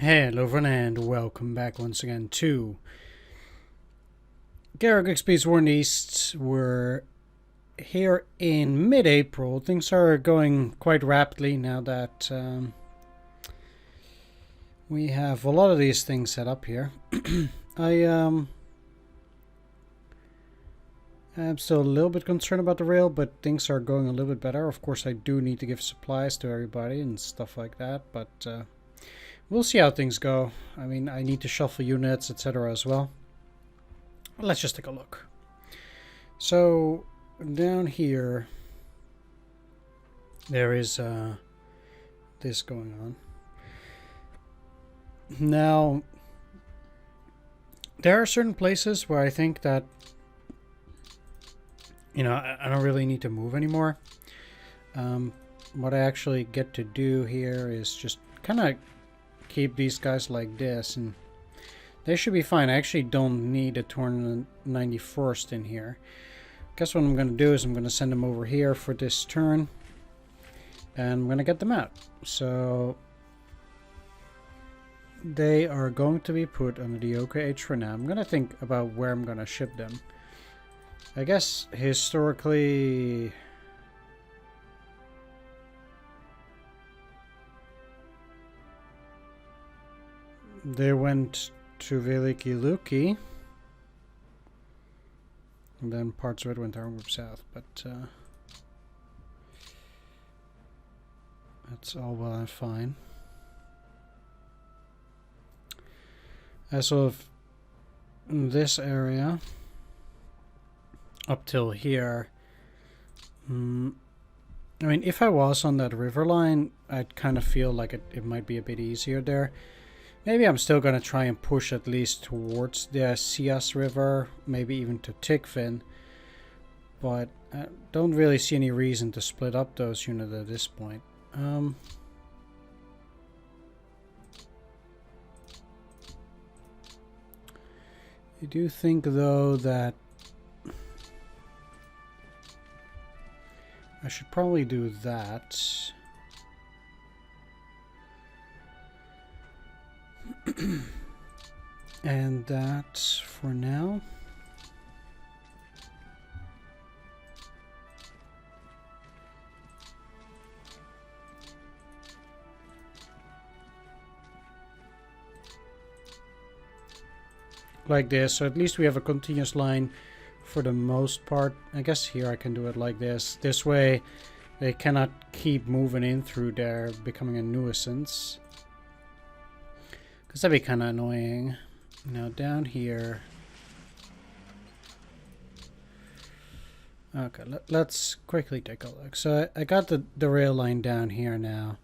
Hello everyone and welcome back once again to Gary Grigsby's War in the East. We're here in mid-April. Things are going quite rapidly now that we have a lot of these things set up here. I'm still a little bit concerned about the rail, but things are going a little bit better. Of course, I do need to give supplies to everybody and stuff like that, but we'll see how things go. I mean, I need to shuffle units, etc. as well. Let's just take a look. So, down here, there is this going on. Now, there are certain places where I think that, you know, I don't really need to move anymore. What I actually get to do here is just kind of keep these guys like this, and they should be fine. I actually don't need a turn 91st in here. Guess what I'm going to do is I'm going to send them over here for this turn, and I'm going to get them out. So they are going to be put under the OKH for now. I'm going to think about where I'm going to ship them. I guess historically they went to Veliki Luki, and then parts of it went our group south, but that's all well and fine. As of this area up till here, I mean, if I was on that river line, I'd kind of feel like it might be a bit easier there. Maybe I'm still going to try and push at least towards the Sias River, maybe even to Tikvin, but I don't really see any reason to split up those units at this point. I do think, though, that I should probably do that. And that for now. Like this, so at least we have a continuous line for the most part. I guess here I can do it like this. This way they cannot keep moving in through there, becoming a nuisance. Because that'd be kind of annoying. Now down here. Okay, let's quickly take a look. So I got the rail line down here now.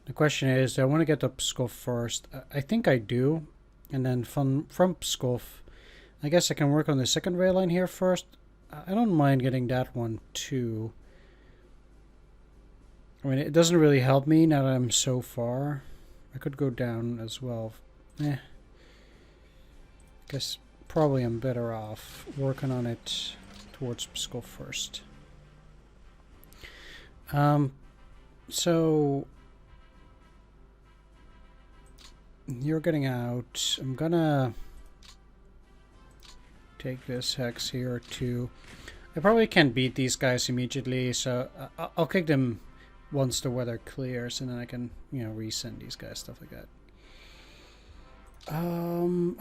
The question is, do I want to get to Pskov first? I think I do. And then from Pskov, I guess I can work on the second rail line here first. I don't mind getting that one too. I mean, it doesn't really help me now that I'm so far. I could go down as well. Guess probably I'm better off working on it towards Pskov first. So you're getting out. I'm gonna take this hex here too. I probably can't beat these guys immediately, so I'll kick them once the weather clears, and then I can, you know, resend these guys, stuff like that.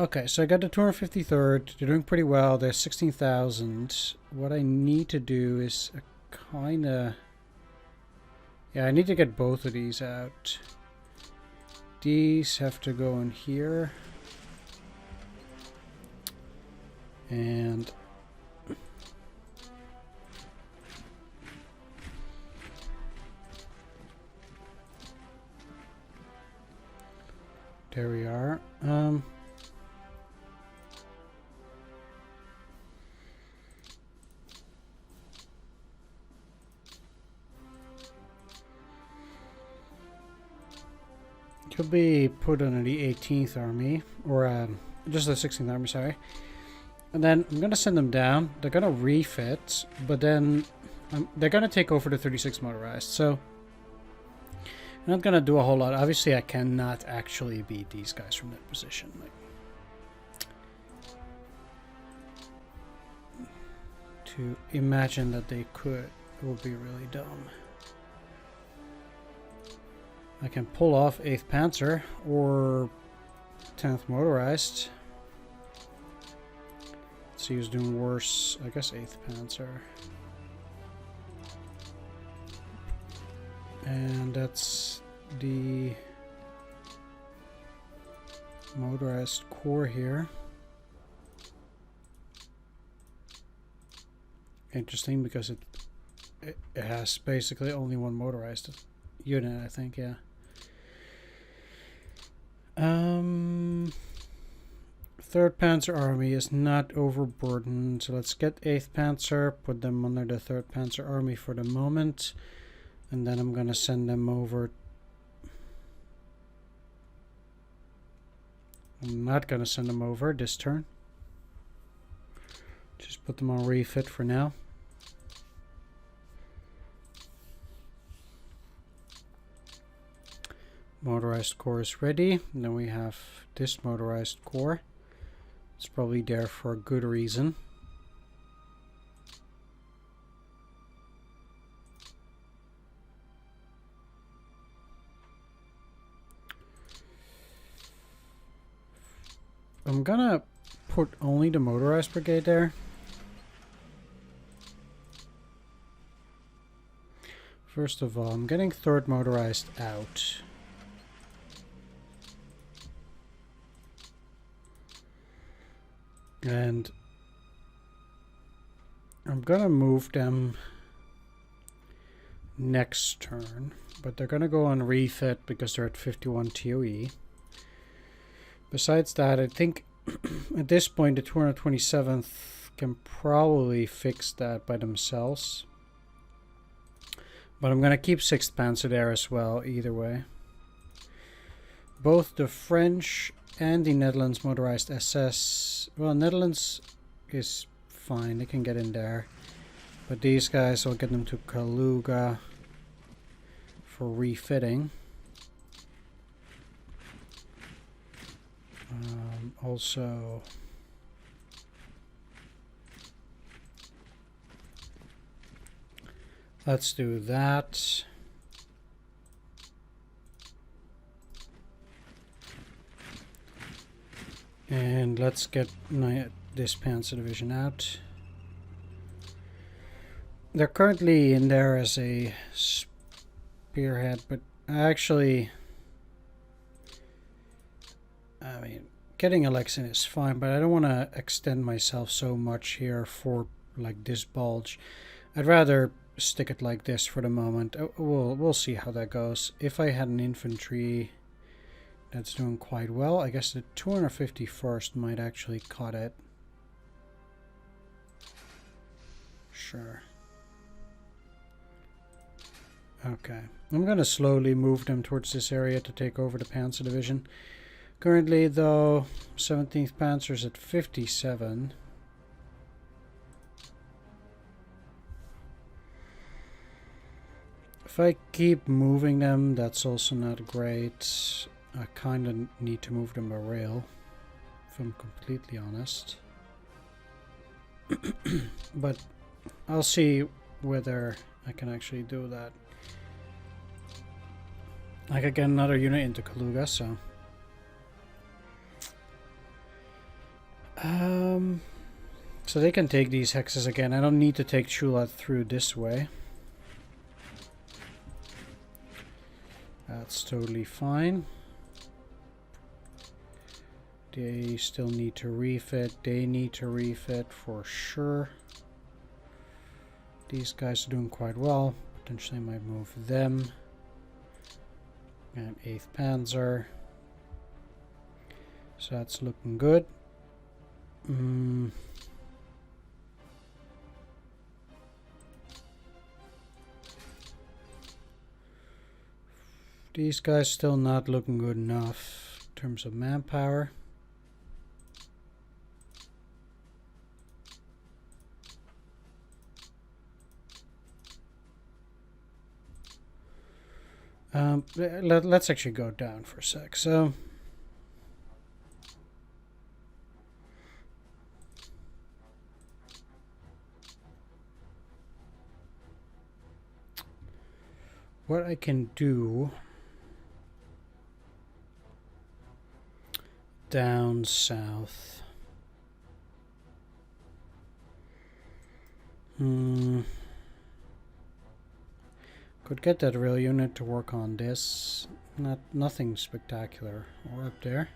Okay, so I got the 253rd. They're doing pretty well. They're 16,000. What I need to do is kind of... Yeah, I need to get both of these out. These have to go in here. And... there we are. Could be put under the 18th Army, or just the 16th Army, sorry. And then I'm going to send them down. They're going to refit, but then they're going to take over the 36 motorized. So I'm not gonna do a whole lot. Obviously, I cannot actually beat these guys from that position. Like, to imagine that they could would be really dumb. I can pull off 8th Panzer or 10th Motorized. Let's see who's doing worse. I guess 8th Panzer. And that's the motorized core here. Interesting, because it has basically only one motorized unit, I think, yeah. 3rd Panzer Army is not overburdened, so let's get 8th Panzer, put them under the 3rd Panzer Army for the moment, and then I'm gonna send them over. I'm not gonna send them over this turn. Just put them on refit for now. Motorized core is ready. And then we have this motorized core. It's probably there for a good reason. I'm gonna put only the motorized brigade there. First of all, I'm getting 3rd motorized out. And I'm gonna move them next turn, but they're gonna go on refit because they're at 51 TOE. Besides that, I think at this point the 227th can probably fix that by themselves. But I'm gonna keep 6th Panzer there as well, either way. Both the French and the Netherlands motorized SS. Well, Netherlands is fine, they can get in there. But these guys, I'll get them to Kaluga for refitting. Also, let's do that. And let's get this Panzer Division out. They're currently in there as a spearhead, but actually, I mean, getting Alexian is fine, but I don't want to extend myself so much here for like this bulge. I'd rather stick it like this for the moment. We'll see how that goes. If I had an infantry that's doing quite well, I guess the 251st might actually cut it. Sure. Okay. I'm gonna slowly move them towards this area to take over the Panzer Division. Currently, though, 17th Panzer is at 57. If I keep moving them, that's also not great. I kind of need to move them by rail, if I'm completely honest. But I'll see whether I can actually do that. I could get another unit into Kaluga, so... So they can take these hexes again. I don't need to take Chulat through this way. That's totally fine. They still need to refit. They need to refit for sure. These guys are doing quite well. Potentially might move them. And 8th Panzer. So that's looking good. These guys still not looking good enough in terms of manpower. Let's actually go down for a sec. So what I can do down south. Could get that rail unit to work on this. Nothing spectacular. Or up there.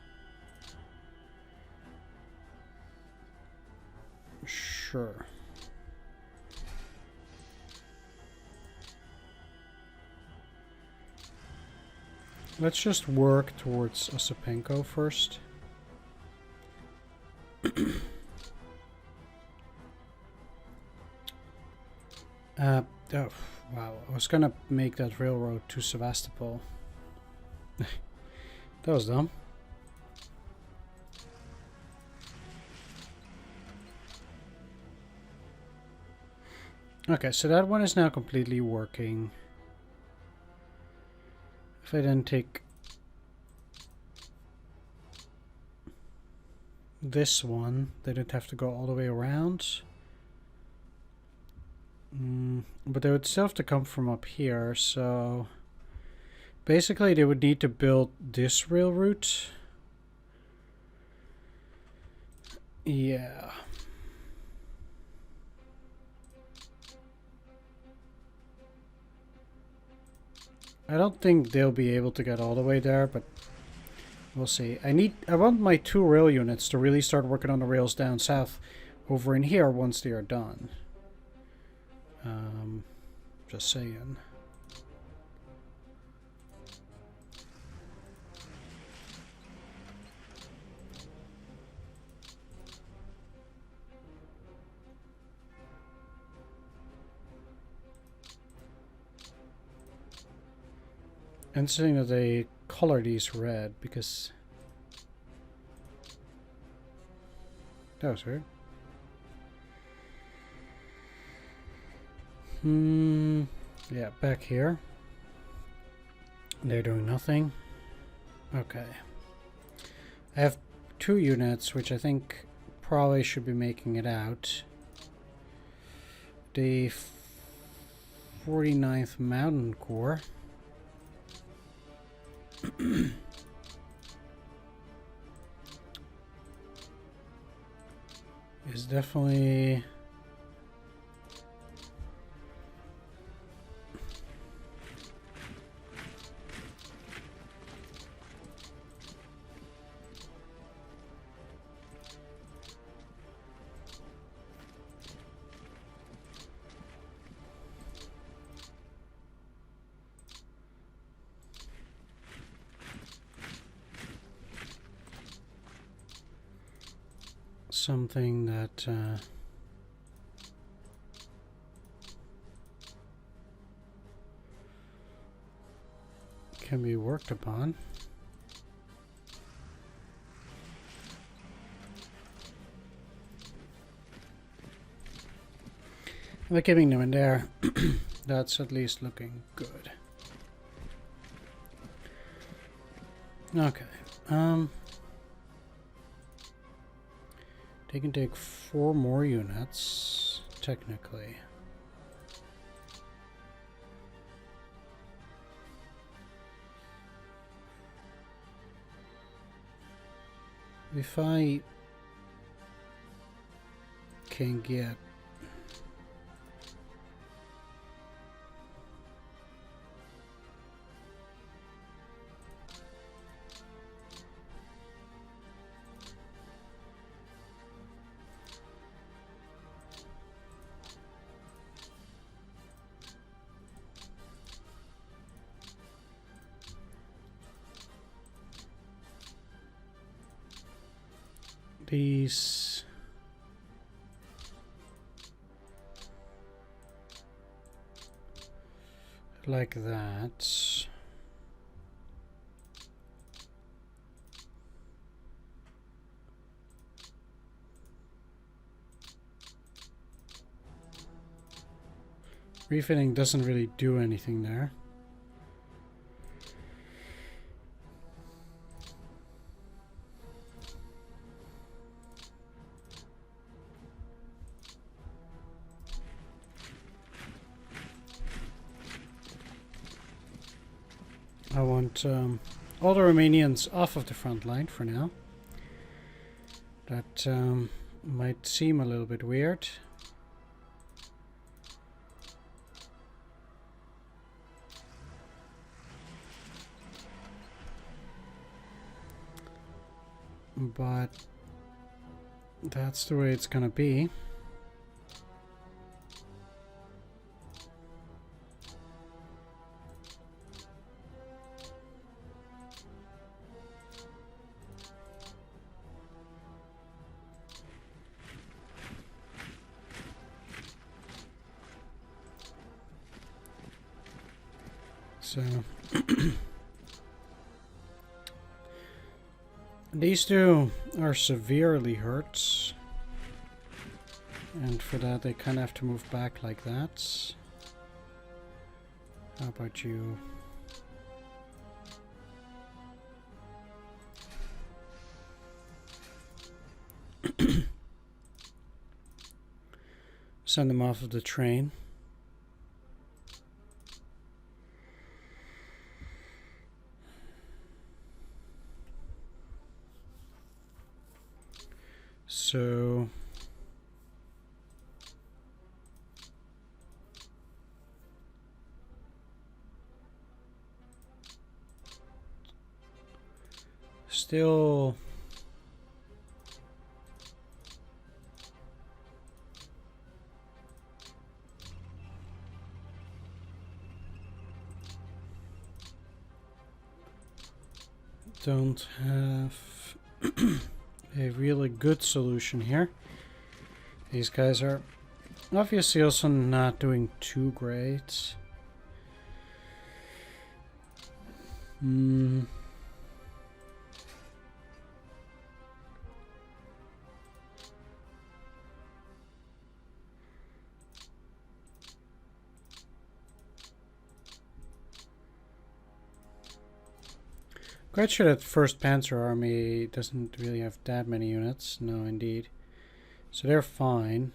Sure. Let's just work towards Osapenko first. Oh, wow. I was gonna make that railroad to Sevastopol. That was dumb. Okay, so that one is now completely working. If I then take this one, they don't have to go all the way around. But they would still have to come from up here, so basically they would need to build this rail route. Yeah. I don't think they'll be able to get all the way there, but we'll see. I want my 2 rail units to really start working on the rails down south over in here once they are done. Just saying. Interesting that they color these red because that was weird. Yeah, back here. They're doing nothing. Okay. I have 2 units, which I think probably should be making it out. The 49th Mountain Corps. Is definitely something that can be worked upon. By keeping them in there, that's at least looking good. Okay. They can take 4 more units, technically. If I can get these like that. Refitting doesn't really do anything there. I want all the Romanians off of the front line for now. That might seem a little bit weird. But that's the way it's gonna be. So these two are severely hurt, and for that they kind of have to move back like that. How about you? Send them off of the train. So still don't have a really good solution here. These guys are obviously also not doing too great. Quite sure that 1st Panzer Army doesn't really have that many units. No, indeed. So they're fine.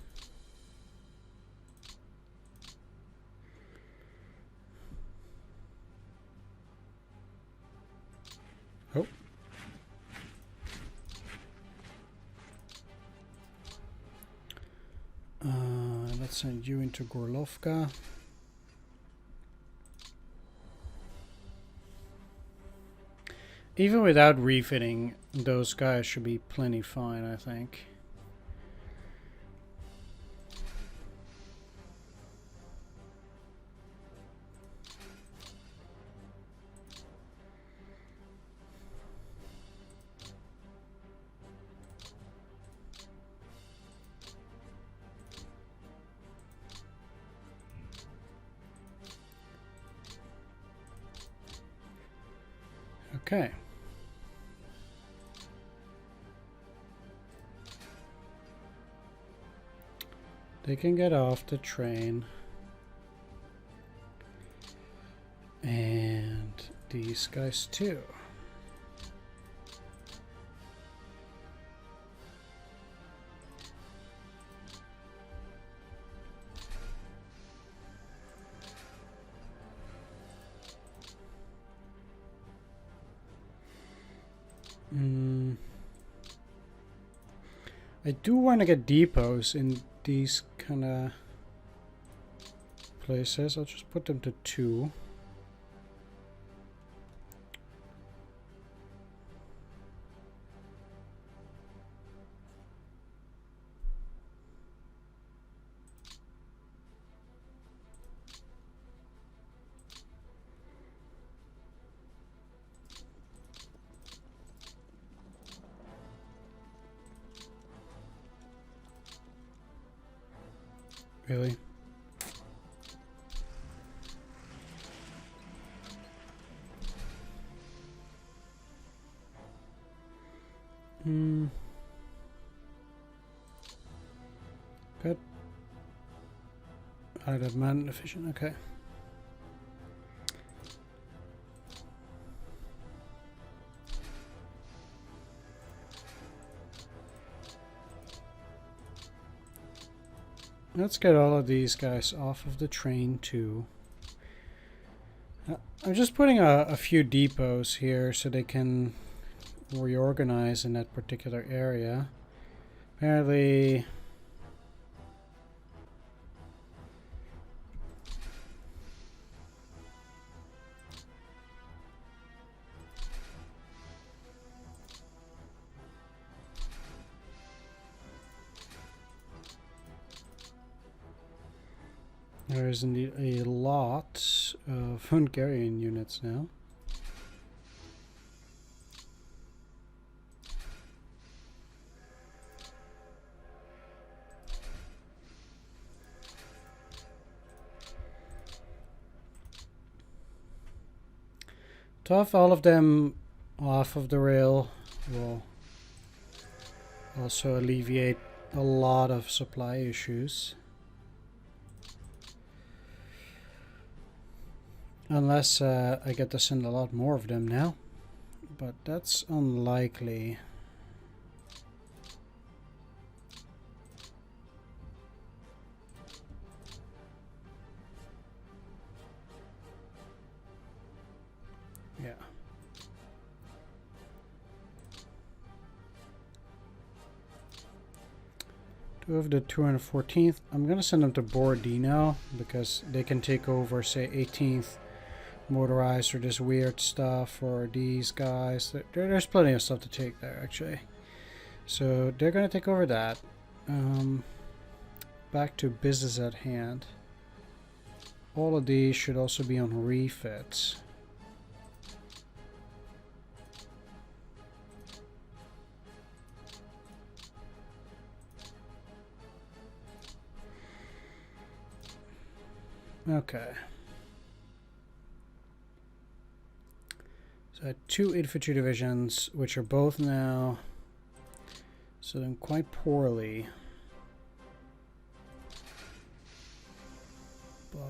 Oh. Let's send you into Gorlovka. Even without refitting, those guys should be plenty fine, I think. Okay. They can get off the train. And these guys too. I do want to get depots in these kind of places. I'll just put them to 2. Really? Good. Out of man efficient, okay. Let's get all of these guys off of the train too. I'm just putting a few depots here so they can reorganize in that particular area. Apparently... there is indeed a lot of Hungarian units now. To have all of them off of the rail will also alleviate a lot of supply issues. Unless I get to send a lot more of them now. But that's unlikely. Yeah. Two of the 214th. I'm going to send them to Borodino because they can take over, say, 18th motorized or this weird stuff, or these guys. There's plenty of stuff to take there, actually. So they're going to take over that. Back to business at hand. All of these should also be on refits. Okay. So I had 2 infantry divisions, which are both now doing quite poorly. But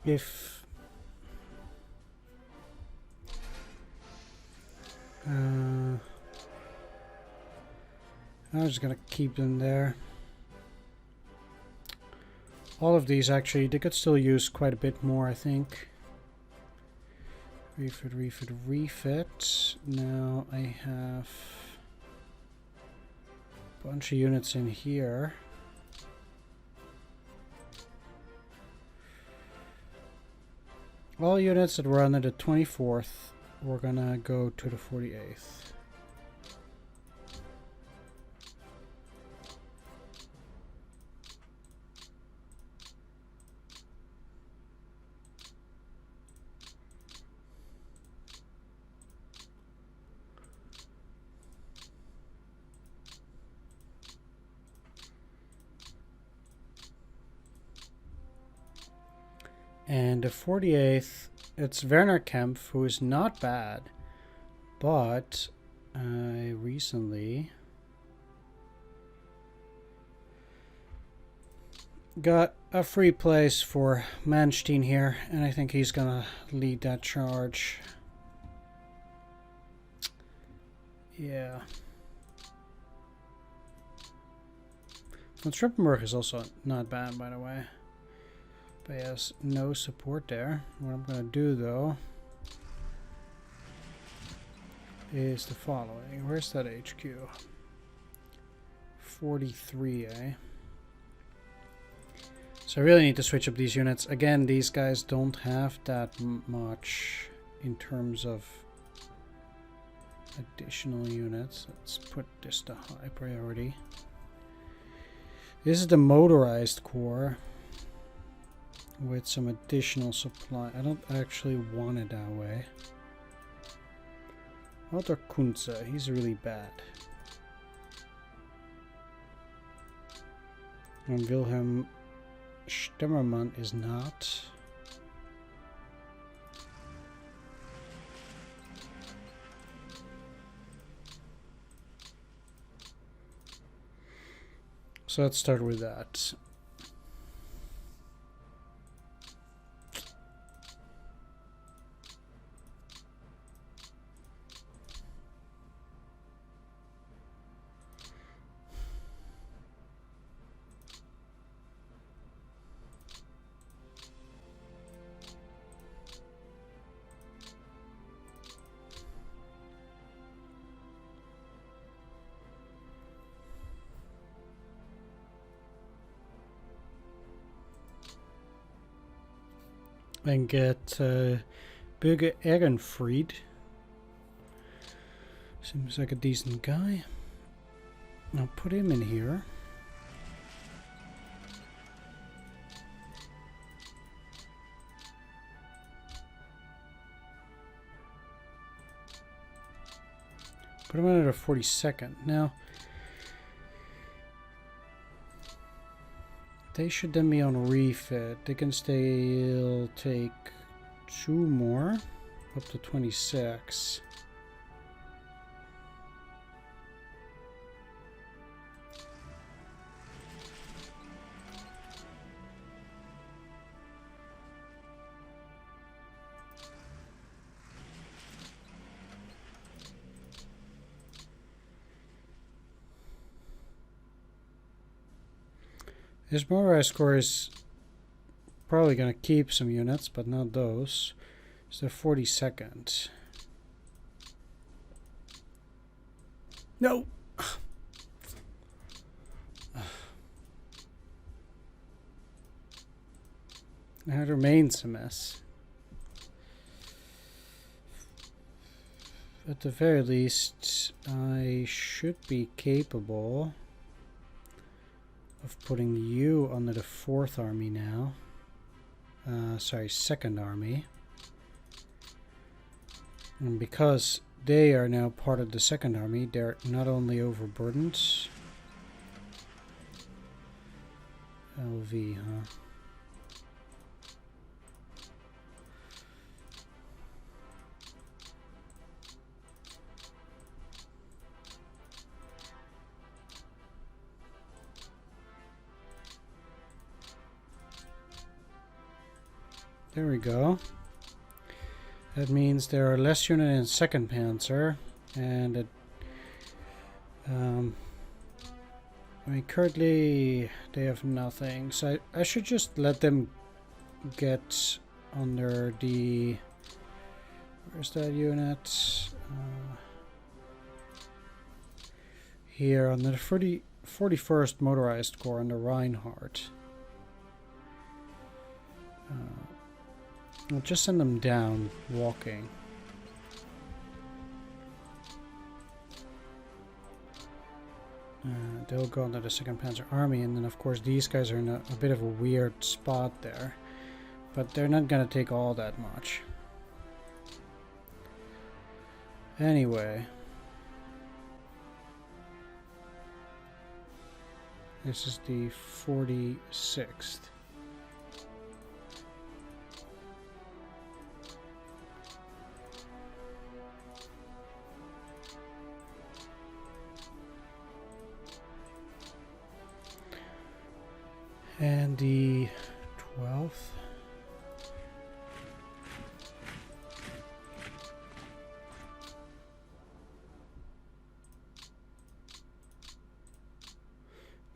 if I'm just gonna keep them there. All of these actually, they could still use quite a bit more, I think. Refit, refit, refit. Now I have a bunch of units in here. All units that were under the 24th, we're gonna go to the 48th. And the 48th, it's Werner Kempf, who is not bad, but I recently got a free place for Manstein here, and I think he's gonna lead that charge. Yeah. Von Trippenberg is also not bad, by the way. But he has no support there. What I'm gonna do, though, is the following. Where's that HQ? 43, eh? So I really need to switch up these units. Again, these guys don't have that much in terms of additional units. Let's put this to high priority. This is the motorized corps with some additional supply. I don't actually want it that way. Walter Kunze, he's really bad. And Wilhelm Stemmermann is not. So let's start with that. And get Bürger Ehrenfried. Seems like a decent guy. I'll put him in here. Put him on at a 42nd. Now, they should then be on refit. They can still take 2 more, up to 26. His motorized score is probably going to keep some units, but not those. It's the 42nd. No! It remains a mess. At the very least, I should be capable of putting you under the 4th Army now. Sorry, 2nd Army. And because they are now part of the 2nd Army, they're not only overburdened. LV, huh? There we go. That means there are less units in 2nd Panzer, and it, I mean, currently they have nothing, so I should just let them get under the, where's that unit? Here on the 41st Motorized Corps under Reinhardt. I'll just send them down, walking. They'll go into the 2nd Panzer Army, and then of course these guys are in a bit of a weird spot there. But they're not gonna take all that much. Anyway. This is the 46th. And the 12th.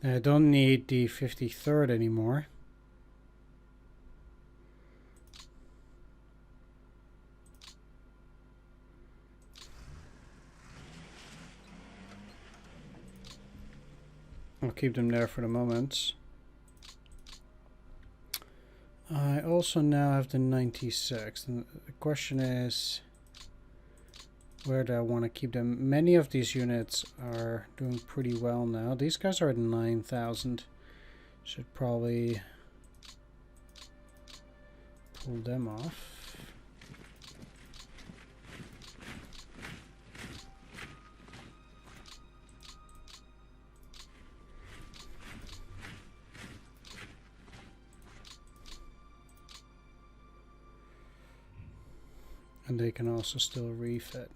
I don't need the 53rd anymore. I'll keep them there for the moment. I also now have the 96th, and the question is, where do I want to keep them? Many of these units are doing pretty well now. These guys are at 9,000. Should probably pull them off. And they can also still refit.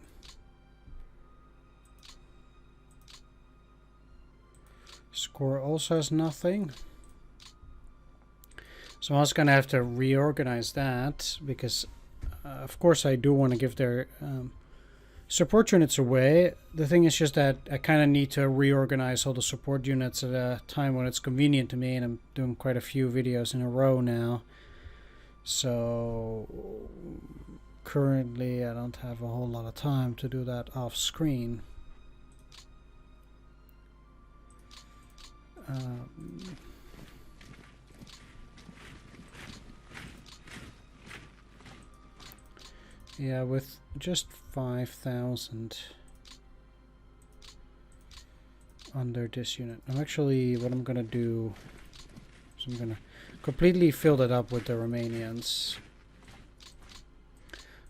Corps also has nothing. So I was gonna have to reorganize that because, of course, I do want to give their support units away. The thing is just that I kind of need to reorganize all the support units at a time when it's convenient to me, and I'm doing quite a few videos in a row now. So currently I don't have a whole lot of time to do that off screen. Yeah, with just 5,000 under this unit. I'm actually, what I'm gonna do is I'm gonna completely fill that up with the Romanians.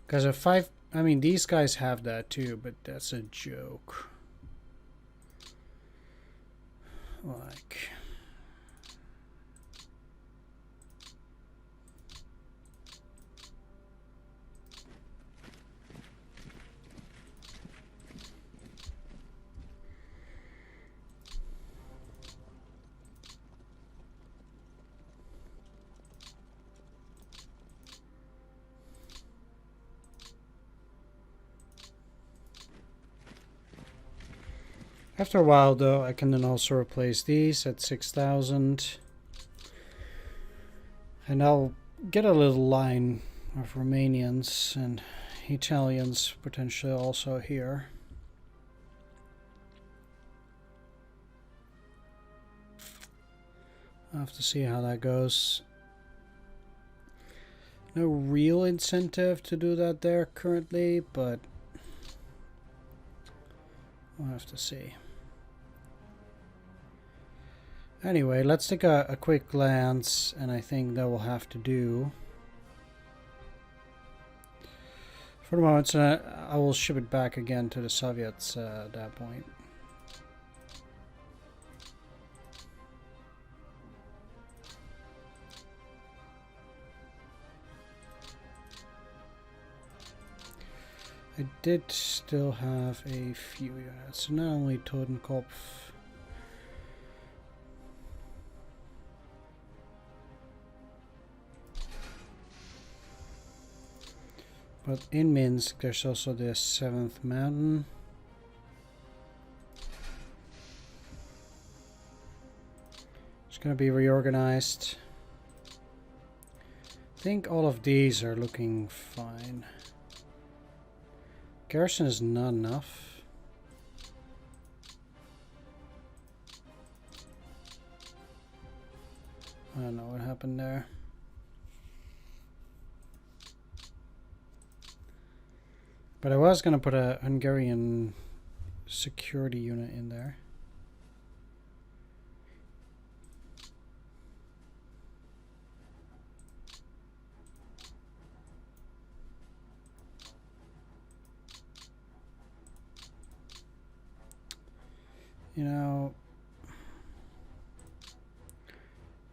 Because of 5, I mean, these guys have that too, but that's a joke. Like... After a while, though, I can then also replace these at 6,000. And I'll get a little line of Romanians and Italians potentially also here. I'll have to see how that goes. No real incentive to do that there currently, but we'll have to see. Anyway, let's take a quick glance, and I think that will have to do. For the moment, I will ship it back again to the Soviets at that point. I did still have a few units, so not only Totenkopf. But in Minsk, there's also the 7th Mountain. It's going to be reorganized. I think all of these are looking fine. Garrison is not enough. I don't know what happened there. But I was going to put a Hungarian security unit in there. You know,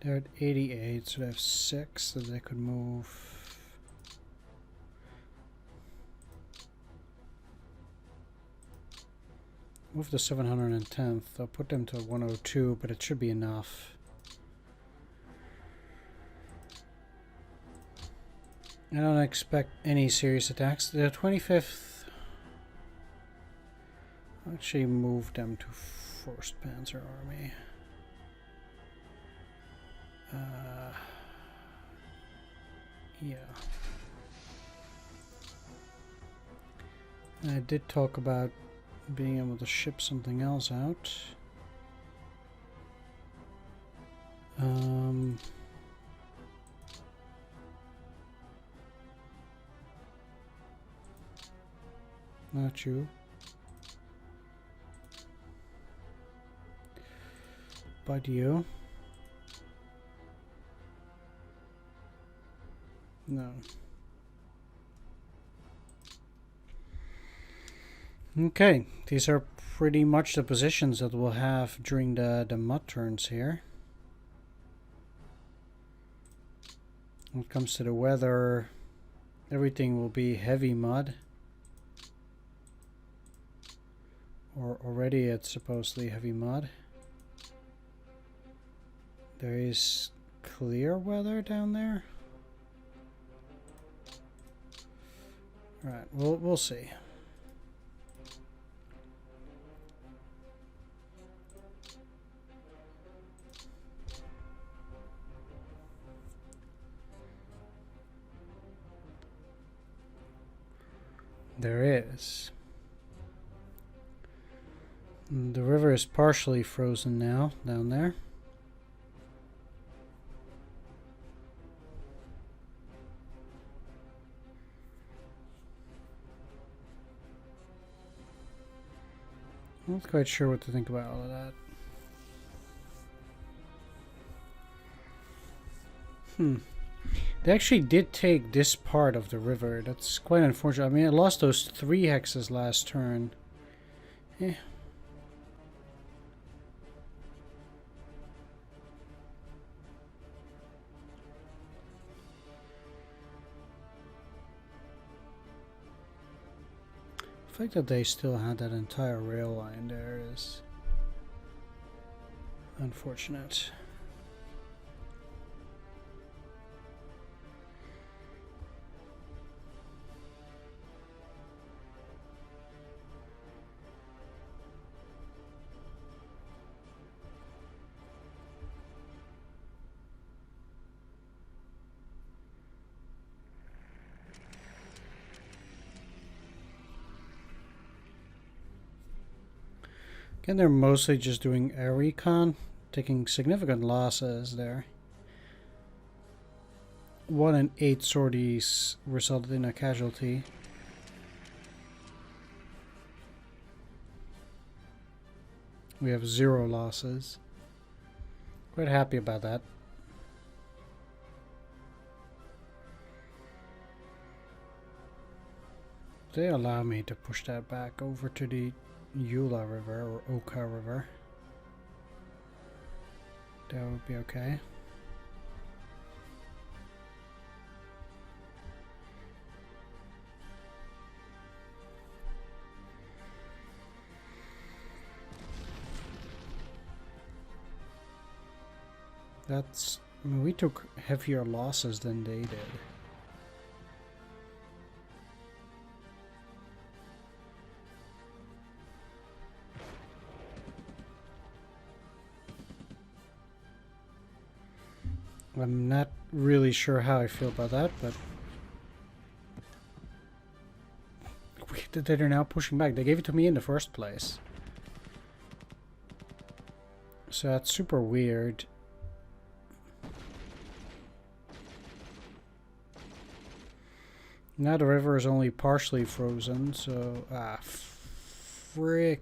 they're at 88, so they have 6 that they could move. Move the 710th. I'll put them to 102, but it should be enough. I don't expect any serious attacks. The 25th... I'll actually move them to 1st Panzer Army. Yeah. I did talk about being able to ship something else out. Not you. But you. No. Okay, these are pretty much the positions that we'll have during the mud turns here. When it comes to the weather, everything will be heavy mud. Or already it's supposedly heavy mud. There is clear weather down there. Right, we'll see. There is. The river is partially frozen now down there. I'm not quite sure what to think about all of that. They actually did take this part of the river. That's quite unfortunate. I mean, I lost those 3 hexes last turn. Eh. The fact that they still had that entire rail line there is unfortunate. Again, they're mostly just doing air recon, taking significant losses there. 1 in 8 sorties resulted in a casualty. We have 0 losses. Quite happy about that. They allow me to push that back over to the Eula River or Oka River. That would be okay. That's, I mean, we took heavier losses than they did. I'm not really sure how I feel about that, but they're now pushing back. They gave it to me in the first place. So that's super weird. Now the river is only partially frozen, so... fricking...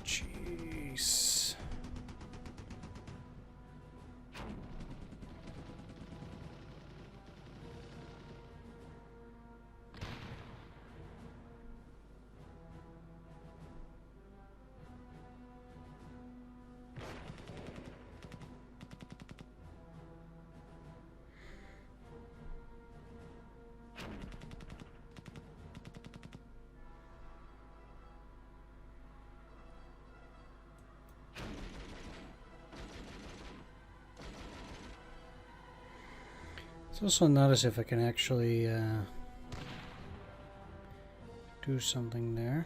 Jeez. It's also not as if I can actually do something there.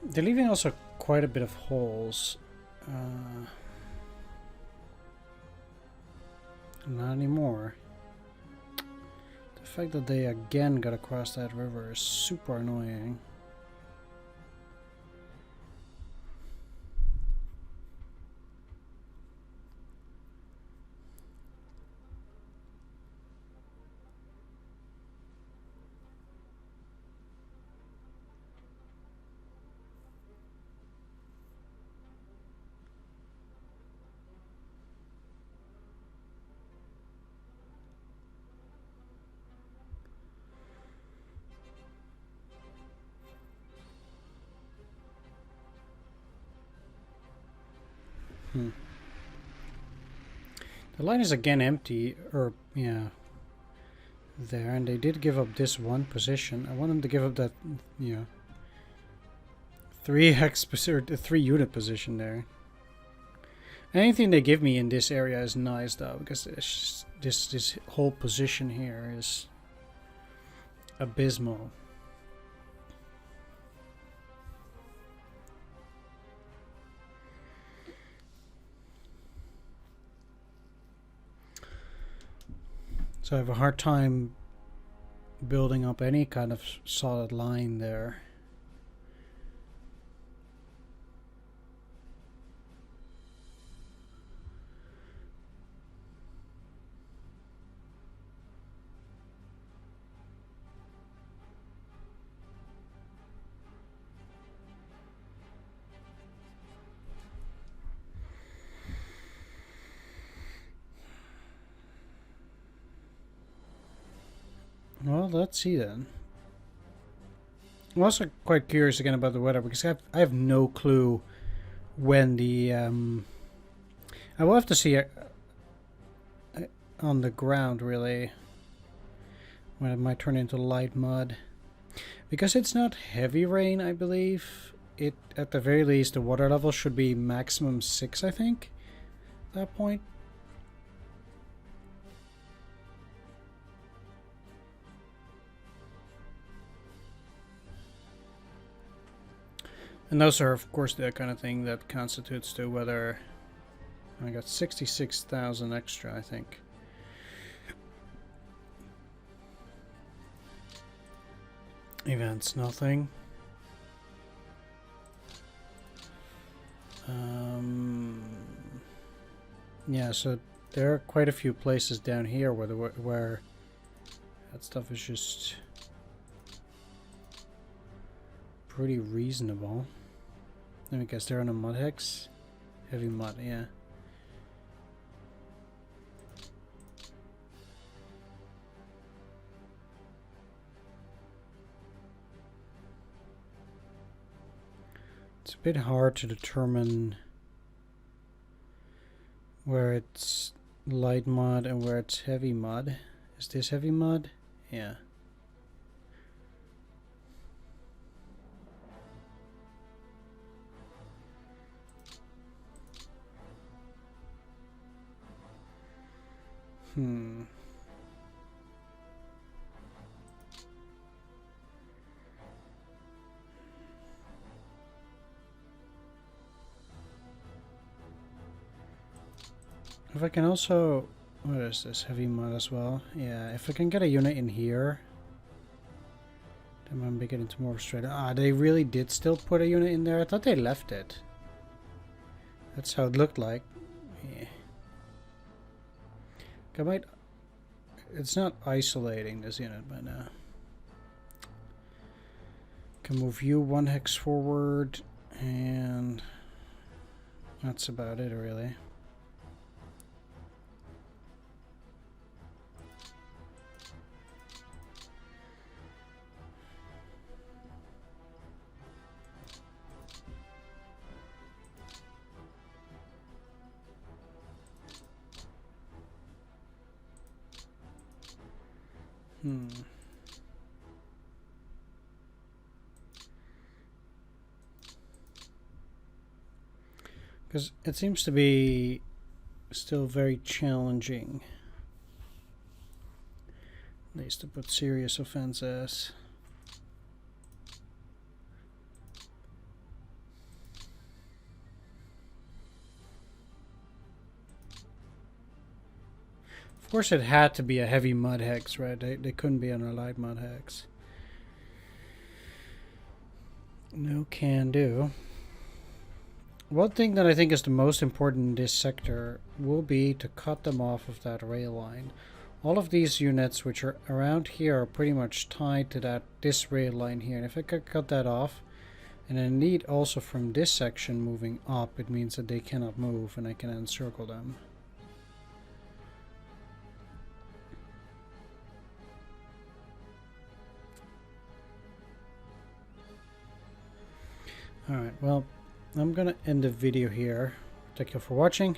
They're leaving also quite a bit of holes. Not anymore. The fact that they again got across that river is super annoying. The line is again empty, or yeah, there, and they did give up this one position. I want them to give up that, you know, 3 unit position there. Anything they give me in this area is nice though, because it's just, this whole position here is abysmal. So I have a hard time building up any kind of solid line there. Well, let's see then. I'm also quite curious again about the weather, because I have no clue when the I will have to see on the ground really when it might turn into light mud, because it's not heavy rain. I believe it, at the very least, the water level should be maximum 6, I think, at that point. And those are, of course, the kind of thing that constitutes to whether I got 66,000 extra, I think. Events, nothing. Yeah, so there are quite a few places down here where that stuff is just pretty reasonable. Let me guess, they're on a mud hex? Heavy mud, yeah. It's a bit hard to determine where it's light mud and where it's heavy mud. Is this heavy mud? Yeah. If I can also... What is this? Heavy mud as well? Yeah, if I can get a unit in here, then I'm getting into more straight... Ah, they really did still put a unit in there? I thought they left it. That's how it looked like. Yeah. I might... It's not isolating this unit by now. Can move you 1 hex forward, and that's about it really. Because it seems to be still very challenging. At least to put serious offenses. Of course it had to be a heavy mud hex, right? They couldn't be on a light mud hex. No can do. One thing that I think is the most important in this sector will be to cut them off of that rail line. All of these units which are around here are pretty much tied to this rail line here. And if I could cut that off, and indeed also from this section moving up, it means that they cannot move and I can encircle them. Alright, well, I'm gonna end the video here. thank you for watching.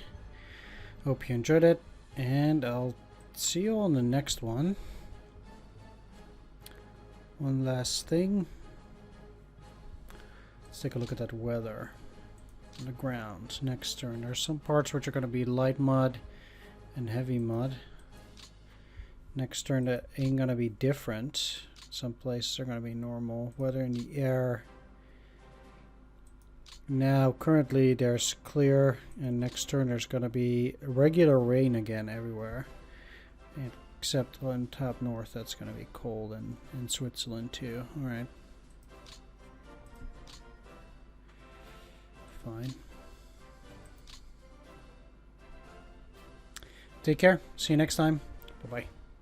Hope you enjoyed it, and I'll see you on the next one. One last thing. Let's take a look at that weather on the ground next turn. There's some parts which are going to be light mud and heavy mud. Next turn that ain't going to be different. Some places are going to be normal. Weather in the air. Now currently there's clear, and next turn there's going to be regular rain again everywhere. Except on top north, that's going to be cold, and in Switzerland too. Alright. Fine. Take care. See you next time. Bye-bye.